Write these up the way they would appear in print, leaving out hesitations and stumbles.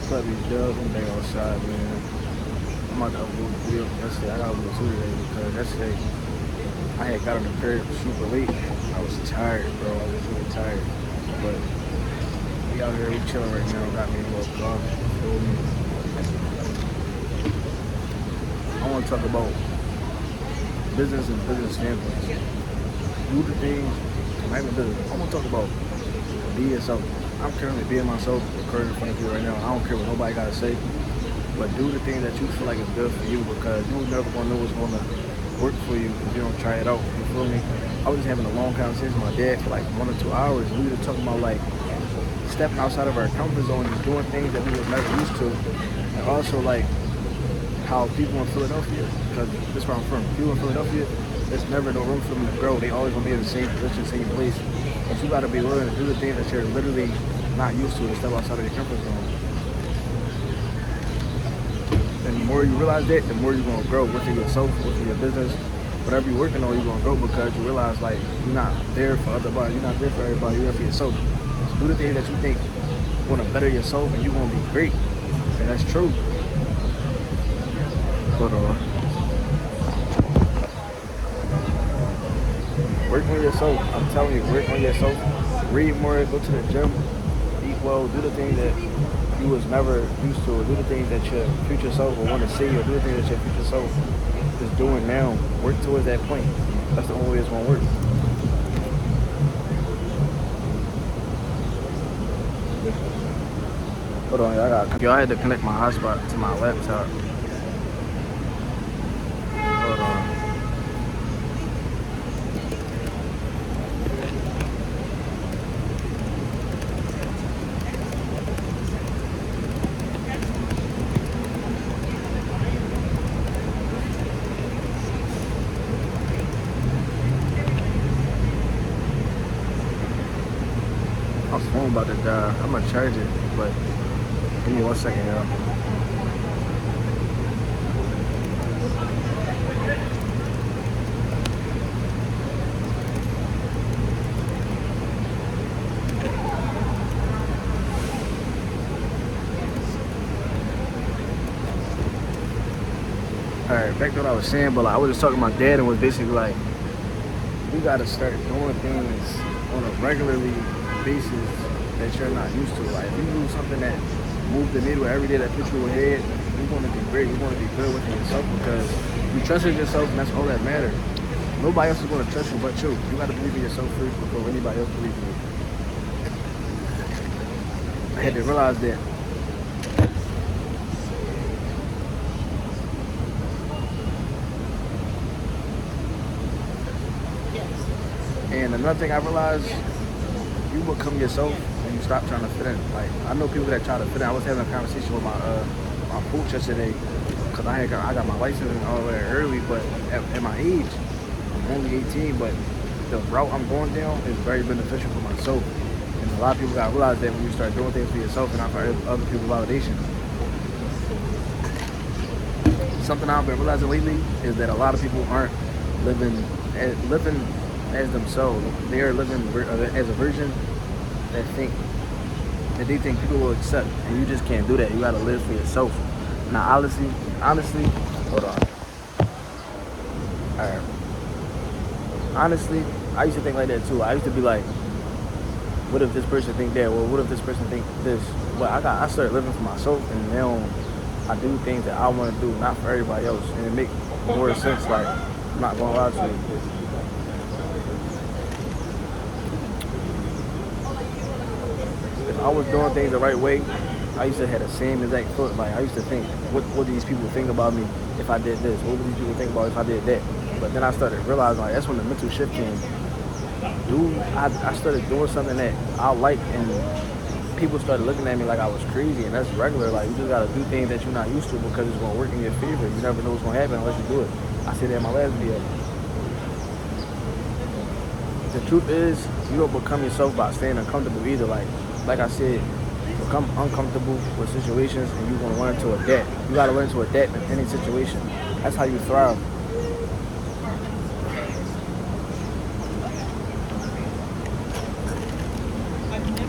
Cut these drugs and they outside, man. I'm about to upload a video yesterday. I gotta upload two today because yesterday I had got on the curb super late. I was tired, bro. I was really tired. But we out here, we chilling right now. Got me a little coffee. Feel me? I want to talk about business and business standpoints. Do the things, not even business. I want to talk about be yourself. I'm currently being myself, recording in front of you right now. I don't care what nobody got to say, but do the thing that you feel like is good for you because you're never going to know what's going to work for you if you don't try it out. You feel me? I was just having a long conversation with my dad for like 1 or 2 hours. We were talking about like stepping outside of our comfort zone and doing things that we were never used to. And also like how people in Philadelphia, because this is where I'm from, people in Philadelphia, there's never no room for them to grow. They always gonna be in the same position, same place. But you gotta be willing to do the things that you're literally not used to step outside of your comfort zone. And the more you realize that, the more you're gonna grow within yourself, within your business, whatever you're working on, you're gonna grow because you realize like you're not there for other bodies, you're not there for everybody, you're there for yourself. So do the things that you think gonna better yourself and you're gonna be great. And that's true. Hold on. Work on yourself. I'm telling you, work on yourself. Read more, go to the gym, eat well, do the things that you was never used to, or do the things that your future self will want to see, or do the things that your future self is doing now. Work towards that point. That's the only way it's gonna work. Hold on, I had to connect my hotspot to my laptop. Hold on. My phone about to die. I'm gonna charge it, but give me 1 second, y'all. Alright, back to what I was saying, but like, I was just talking to my dad and was basically like, you gotta start doing things on a regularly basis that you're not used to. Like, if you do something that moves the needle every day that puts you ahead, you're gonna be great, you're gonna be good within yourself because you trusted yourself and that's all that matters. Nobody else is gonna trust you but you. You gotta believe in yourself first before anybody else believes in you. I had to realize that. And another thing I realized, you become yourself when you stop trying to fit in. Like, I know people that try to fit in. I was having a conversation with my coach yesterday because I got my license and all that early, but at my age, I'm only 18, but the route I'm going down is very beneficial for myself. And a lot of people gotta realize that when you start doing things for yourself and not for other people's validation. Something I've been realizing lately is that a lot of people aren't living as themselves. They are living as a version that they think people will accept, and you just can't do that. You gotta live for yourself. Now, honestly, hold on. All right. Honestly, I used to think like that too. I used to be like, what if this person think that? Well, what if this person think this? But I started living for myself, and now I do things that I want to do, not for everybody else, and it makes more sense. Like, I'm not gonna lie to you. If I was doing things the right way, I used to have the same exact thought. Like, I used to think, what do these people think about me if I did this? What would these people think about if I did that? But then I started realizing, like, that's when the mental shift came. Dude, I started doing something that I like, and people started looking at me like I was crazy, and that's regular. Like, you just gotta do things that you're not used to because it's gonna work in your favor. You never know what's gonna happen unless you do it. I said that in my last video. The truth is, you don't become yourself by staying uncomfortable either. Like I said, become uncomfortable with situations, and you're gonna learn to adapt. You gotta learn to adapt in any situation. That's how you thrive.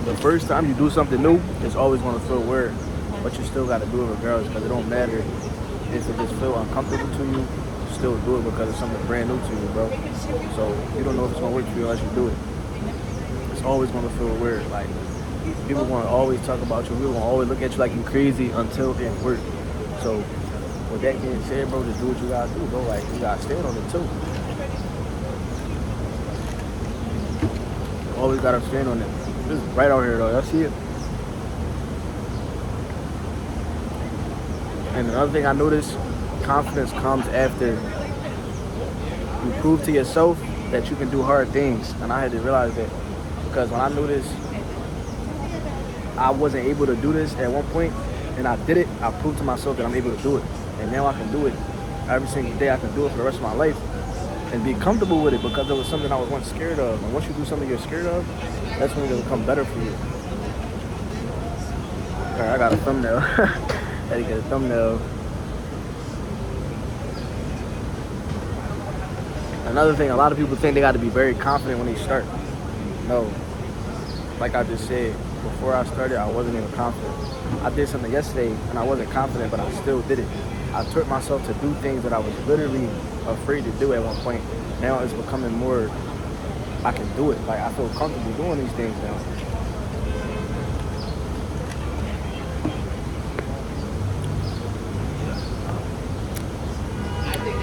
The first time you do something new, it's always gonna feel weird. but you still got to do it regardless, because it don't matter if it just feel uncomfortable to you. Still do it because it's something brand new to you, bro. So you don't know if it's gonna work for you unless you do it. It's always gonna feel weird. Like, people want to always talk about you. People want to always look at you like you're crazy until it works. So with that being said, bro, just do what you gotta do, bro. Like, you gotta stand on it too. Always gotta stand on it. This is right out here, though. Y'all see it? And another thing I noticed, confidence comes after you prove to yourself that you can do hard things. And I had to realize that, because when I knew this, I wasn't able to do this at one point, and I did it. I proved to myself that I'm able to do it, and now I can do it every single day. I can do it for the rest of my life and be comfortable with it, because it was something I was once scared of. And once you do something you're scared of, that's when it'll become better for you. All right, I got a thumbnail. Had to get a thumbnail. Another thing, a lot of people think they got to be very confident when they start. No. Like I just said, before I started, I wasn't even confident. I did something yesterday, and I wasn't confident, but I still did it. I taught myself to do things that I was literally afraid to do at one point. Now it's becoming more, I can do it. Like, I feel comfortable doing these things now.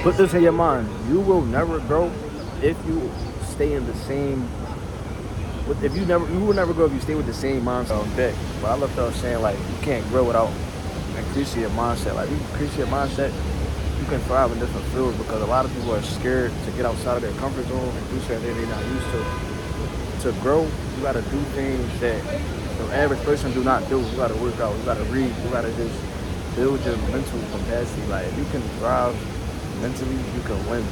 Put this in your mind. You will never grow if you stay in the same. You will never grow if you stay with the same mindset. But I left off saying, like, you can't grow without increasing your mindset. Like, you increase your mindset, you can thrive in different fields, because a lot of people are scared to get outside of their comfort zone and do something they're not used to. To grow, you gotta do things that the average person do not do. You gotta work out. You gotta read. You gotta just build your mental capacity. Like, if you can thrive mentally, you can win.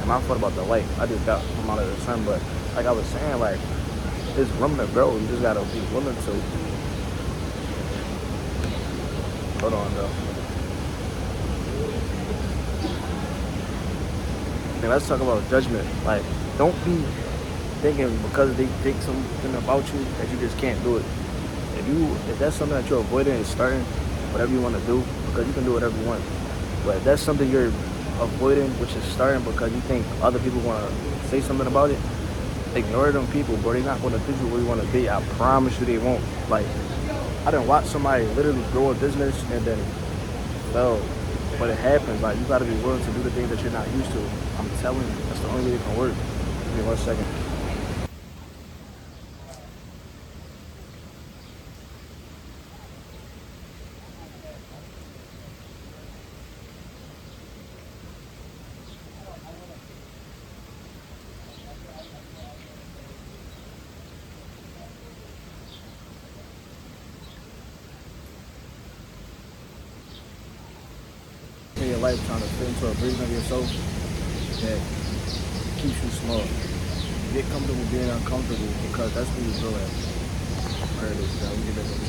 And I thought about the light. I just got from out of the sun, but like I was saying, like, there's room to grow. You just gotta be willing to. Hold on, though. Okay, let's talk about judgment. Like, don't be thinking because they think something about you that you just can't do it. If that's something that you're avoiding is starting, whatever you want to do, because you can do whatever you want. But if that's something you're avoiding, which is starting because you think other people want to say something about it, ignore them people, bro. They're not going to teach you where you want to be. I promise you they won't. Like, I didn't watch somebody literally grow a business and then fail. But it happens. Like, you got to be willing to do the things that you're not used to. I'm telling you, that's the only way it can work. Give me 1 second. In your life, trying to fit into a version of yourself that keeps you small. Get comfortable being uncomfortable, because that's where you grow at. Alright, let's get back to